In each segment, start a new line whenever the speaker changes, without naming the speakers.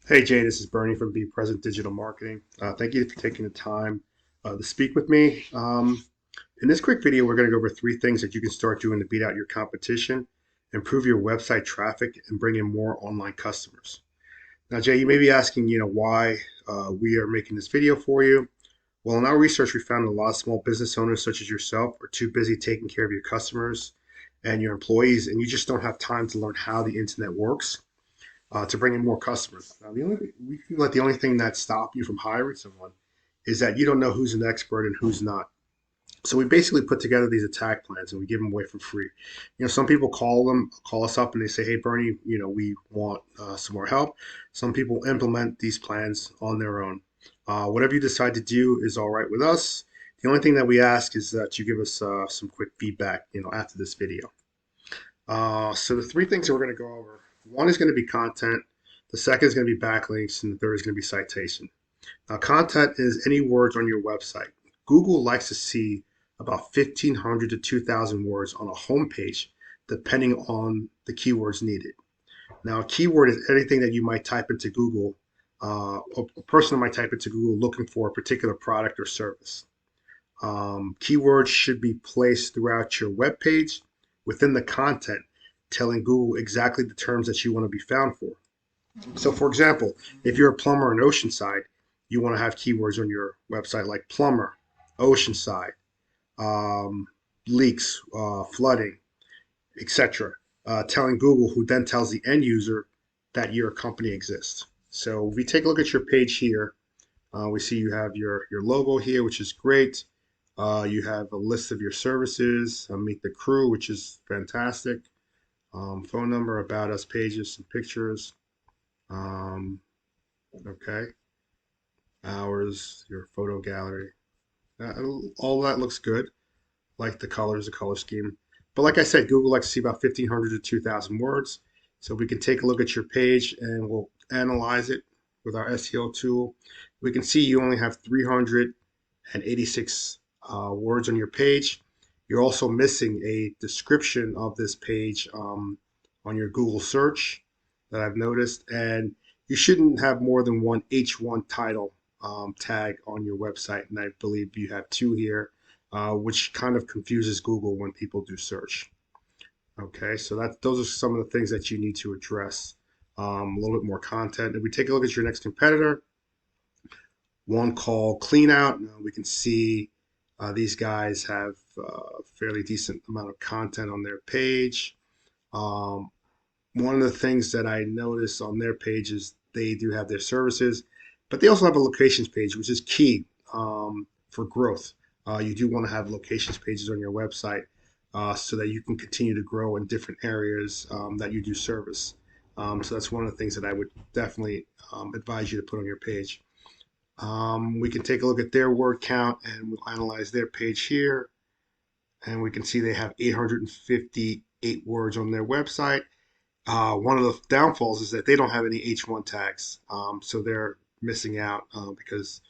Hey Jay, this is Bernie from Be Present Digital Marketing. Thank you for taking the time to speak with me. In this quick video, we're going to go over three things that you can start doing to beat out your competition, improve your website traffic, and bring in more online customers. Now, Jay, you may be asking, why we are making this video for you. Well, in our research, we found a lot of small business owners, such as yourself, are too busy taking care of your customers and your employees, and you just don't have time to learn how the internet works to bring in more customers. Now, we feel like the only thing that stops you from hiring someone is that you don't know who's an expert and who's not. So we basically put together these attack plans and we give them away for free. Some people call us up and they say, "Hey, Bernie, we want some more help." Some people implement these plans on their own. Whatever you decide to do is all right with us. The only thing that we ask is that you give us some quick feedback, after this video. So the three things that we're going to go over, one is going to be content, the second is going to be backlinks, and the third is going to be citation. Now, content is any words on your website. Google likes to see about 1,500 to 2,000 words on a homepage, depending on the keywords needed. Now, a keyword is anything that you might type into Google. A person might type into Google looking for a particular product or service. Keywords should be placed throughout your web page within the content, telling Google exactly the terms that you want to be found for. So, for example, if you're a plumber in Oceanside, you want to have keywords on your website like plumber, Oceanside, um, leaks, flooding, etc., telling Google, who then tells the end user that your company exists. So, if we take a look at your page here, we see you have your logo here, which is great. You have a list of your services, meet the crew, which is fantastic. Phone number, about us pages, some pictures. Um, okay, hours, your photo gallery. Uh, all that looks good. Like the colors, the color scheme. But like I said, Google likes to see about 1,500 to 2,000 words. So we can take a look at your page and we'll analyze it with our SEO tool. We can see you only have 386 words on your page. You're also missing a description of this page on your Google search that I've noticed. And you shouldn't have more than one H1 title tag on your website. And I believe you have two here, which kind of confuses Google when people do search. Okay, so those are some of the things that you need to address. A little bit more content. If we take a look at your next competitor, one called Clean Out, we can see these guys have a fairly decent amount of content on their page. Um, One of the things that I notice on their page is they do have their services, but they also have a locations page, which is key for growth. You do want to have locations pages on your website so that you can continue to grow in different areas that you do service. So that's one of the things that I would definitely advise you to put on your page. We can take a look at their word count and we'll analyze their page here. And we can see they have 858 words on their website. One of the downfalls is that they don't have any H1 tags. So they're missing out because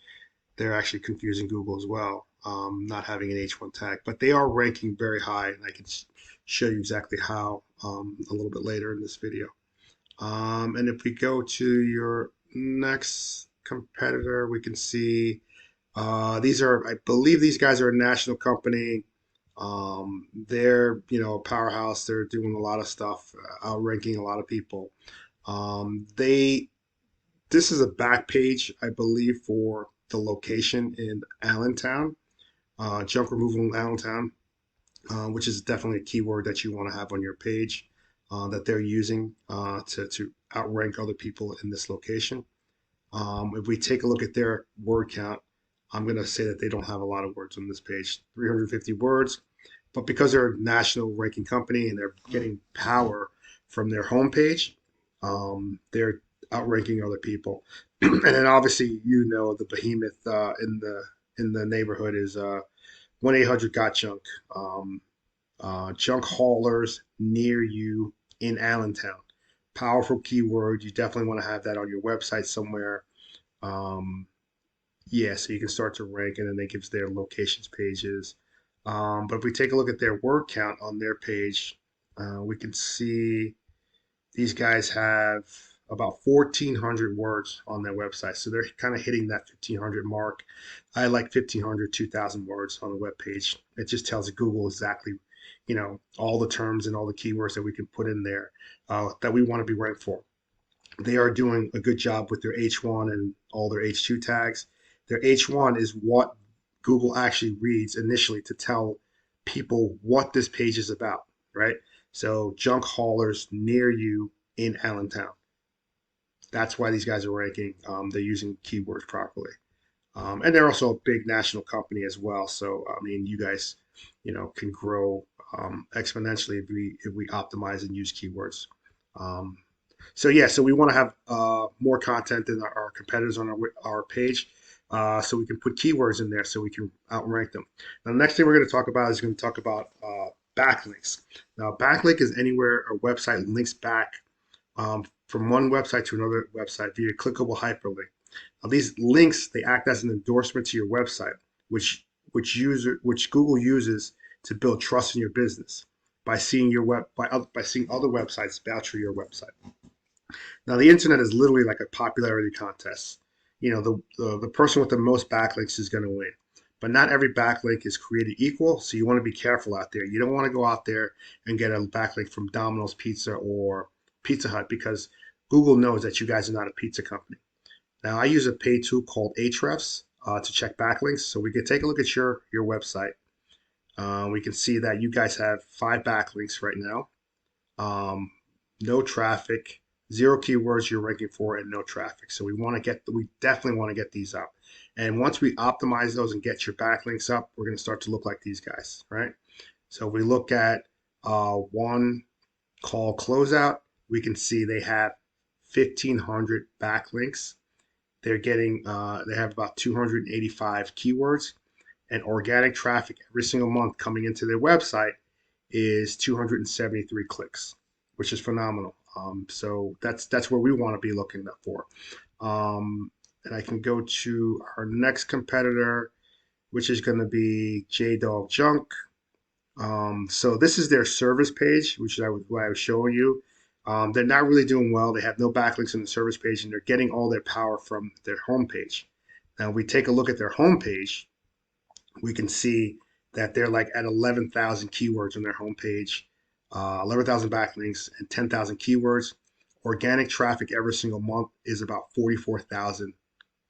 they're actually confusing Google as well, not having an H1 tag. But they are ranking very high, and I can show you exactly how a little bit later in this video. And if we go to your next competitor, we can see these are, I believe these guys are a national company. They're, a powerhouse. They're doing a lot of stuff, outranking a lot of people. They, this is a back page, I believe, for the location in Allentown, junk removal in Allentown, which is definitely a keyword that you want to have on your page that they're using to outrank other people in this location. If we take a look at their word count, I'm going to say that they don't have a lot of words on this page, 350 words. But because they're a national ranking company and they're getting power from their homepage, they're outranking other people. And then obviously, the behemoth in the neighborhood is 1-800 got junk. Junk haulers near you in Allentown. Powerful keyword. You definitely want to have that on your website somewhere. Um, yeah, so you can start to rank, and then it gives their locations pages. But if we take a look at their word count on their page, we can see these guys have about 1,400 words on their website. So they're kind of hitting that 1,500 mark. I like 1,500, 2,000 words on a web page. It just tells Google exactly, all the terms and all the keywords that we can put in there that we want to be ranked for. They are doing a good job with their H1 and all their H2 tags. Their H1 is what Google actually reads initially to tell people what this page is about, right? So junk haulers near you in Allentown. That's why these guys are ranking. They're using keywords properly. And they're also a big national company as well. So, I mean, you guys, can grow exponentially if we optimize and use keywords. Um, so yeah, so we want to have more content than our competitors on our page, so we can put keywords in there so we can outrank them. Now, the next thing we're going to talk about is going to talk about backlinks. Now, backlink is anywhere a website links back from one website to another website via clickable hyperlink. Now, these links they act as an endorsement to your website, which Google uses to build trust in your business by seeing by seeing other websites vouch for your website. Now, the internet is literally like a popularity contest. The person with the most backlinks is going to win. But not every backlink is created equal, so you want to be careful out there. You don't want to go out there and get a backlink from Domino's Pizza or Pizza Hut because Google knows that you guys are not a pizza company. Now, I use a paid tool called Ahrefs to check backlinks, so we can take a look at your website. We can see that you guys have 5 backlinks right now. No traffic, 0 keywords you're ranking for, and no traffic. So we definitely want to get these up. And once we optimize those and get your backlinks up, we're going to start to look like these guys, right? So if we look at one call closeout, we can see they have 1,500 backlinks. They have about 285 keywords, and organic traffic every single month coming into their website is 273 clicks, which is phenomenal. So that's where we want to be looking for. And I can go to our next competitor, which is going to be Ger Junk. So this is their service page, which is what I was showing you. They're not really doing well. They have no backlinks in the service page, and they're getting all their power from their homepage. Now, if we take a look at their homepage, we can see that they're like at 11,000 keywords on their homepage, 11,000 backlinks, and 10,000 keywords. Organic traffic every single month is about 44,000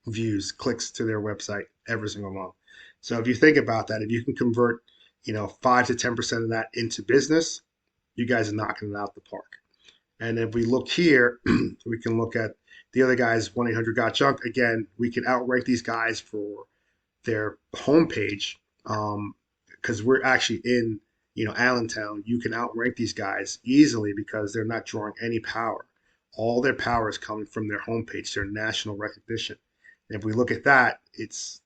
views, clicks to their website every single month. So if you think about that, if you can convert, 5 to 10% of that into business, you guys are knocking it out the park. And if we look here, we can look at the other guys, 1-800-GOT-JUNK. Again, we can outrank these guys for their homepage because we're actually in, Allentown. You can outrank these guys easily because they're not drawing any power. All their power is coming from their homepage, their national recognition. And if we look at that, it's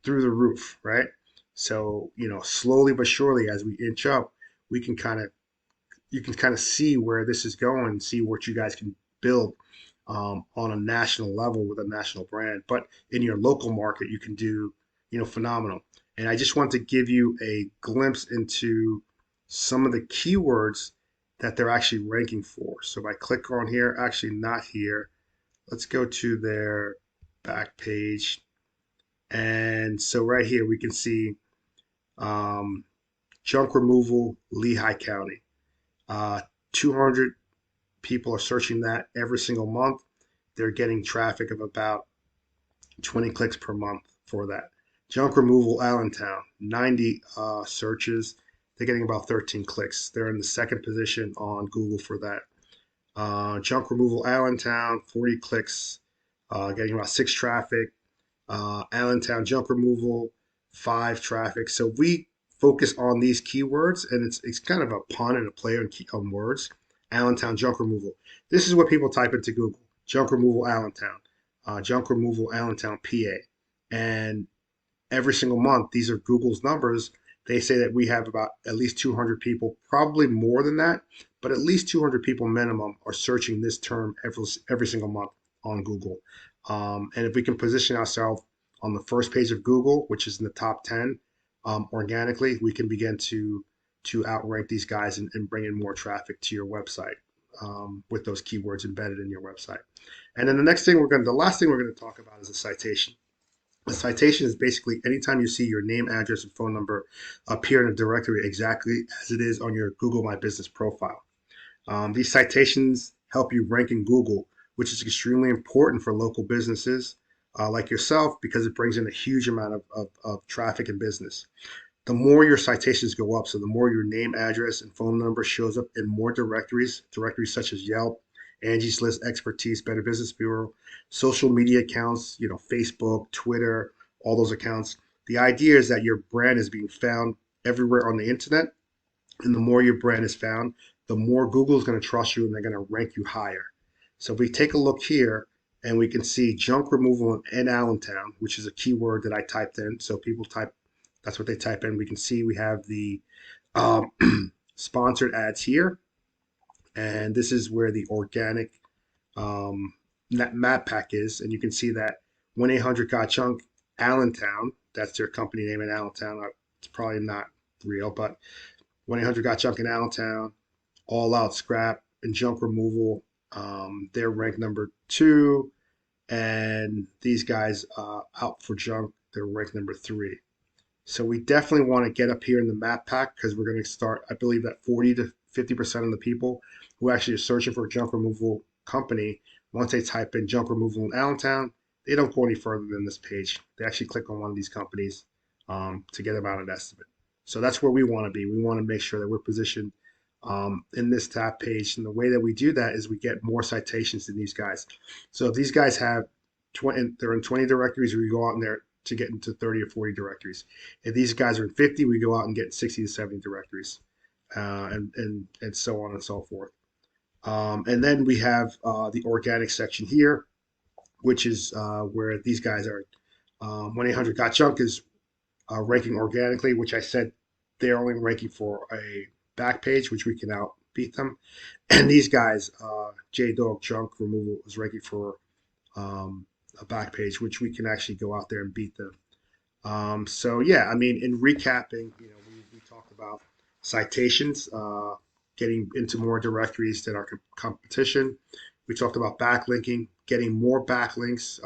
through the roof, right? So, slowly but surely as we inch up, we can you can kind of see where this is going, see what you guys can build on a national level with a national brand. But in your local market, you can do, phenomenal. And I just want to give you a glimpse into some of the keywords that they're actually ranking for. So if I click on here, actually not here, let's go to their back page. And so right here, we can see junk removal, Lehigh County. 200 people are searching that every single month. They're getting traffic of about 20 clicks per month for that. Junk removal, Allentown, 90 searches. They're getting about 13 clicks. They're in the second position on Google for that. Junk removal, Allentown, 40 clicks, getting about 6 traffic. Allentown junk removal, 5 traffic. So we focus on these keywords, and it's kind of a pun and a play on words. Allentown junk removal. This is what people type into Google: junk removal Allentown, junk removal Allentown, PA. And every single month, these are Google's numbers. They say that we have about at least 200 people, probably more than that, but at least 200 people minimum are searching this term every single month on Google. And if we can position ourselves on the first page of Google, which is in the top 10, organically, we can begin to outrank these guys and bring in more traffic to your website. with those keywords embedded in your website. And then the last thing we're going to talk about is a citation. A citation is basically anytime you see your name, address, and phone number appear in a directory exactly as it is on your Google My Business profile. These citations help you rank in Google, which is extremely important for local businesses like yourself because it brings in a huge amount of traffic and business. The more your citations go up, so the more your name, address, and phone number shows up in more directories such as Yelp, Angie's List, Expertise, Better Business Bureau, social media accounts, Facebook, Twitter, all those accounts. The idea is that your brand is being found everywhere on the internet, and the more your brand is found, the more Google is going to trust you and they're going to rank you higher. So if we take a look here and we can see junk removal in Allentown, which is a keyword that I typed in. So people type, that's what they type in. We can see we have the um, sponsored ads here. And this is where the organic um, map pack is. And you can see that 1-800-GOT-JUNK Allentown, that's their company name in Allentown. It's probably not real, but 1-800-GOT-JUNK in Allentown, All Out Scrap, and Junk Removal. They're ranked number 2, and these guys Out for Junk, they're ranked number 3. So we definitely want to get up here in the map pack because we're going to start, I believe that 40 to 50% of the people who actually are searching for a junk removal company, once they type in junk removal in Allentown, they don't go any further than this page. They actually click on one of these companies to get about an estimate. So that's where we want to be. We want to make sure that we're positioned in this tab page. And the way that we do that is we get more citations than these guys. So if these guys have 20, they're in 20 directories, we go out in there to get into 30 or 40 directories. If these guys are in 50, we go out and get 60 to 70 directories, and so on and so forth. And then we have the organic section here, which is where these guys are. 1-800-GOT-JUNK is ranking organically, which I said they're only ranking for a back page, which we can outbeat them. And these guys, J-Dog Junk Removal, is ranking for a back page, which we can actually go out there and beat them. So yeah, I mean, in recapping, we talked about citations, getting into more directories than our competition. We talked about backlinking, getting more backlinks,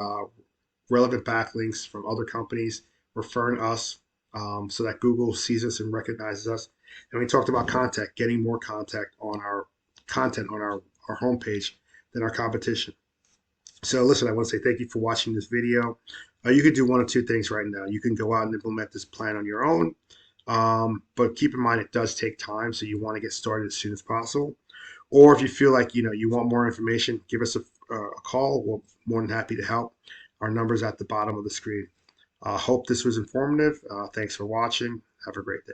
relevant backlinks from other companies, referring us so that Google sees us and recognizes us. And we talked about contact, getting more contact on our content on our homepage than our competition. So listen, I want to say thank you for watching this video. You can do one of two things right now. You can go out and implement this plan on your own, but keep in mind it does take time, so you want to get started as soon as possible. Or if you feel like you want more information, give us a call. We're more than happy to help. Our number's at the bottom of the screen. Hope this was informative. Thanks for watching. Have a great day.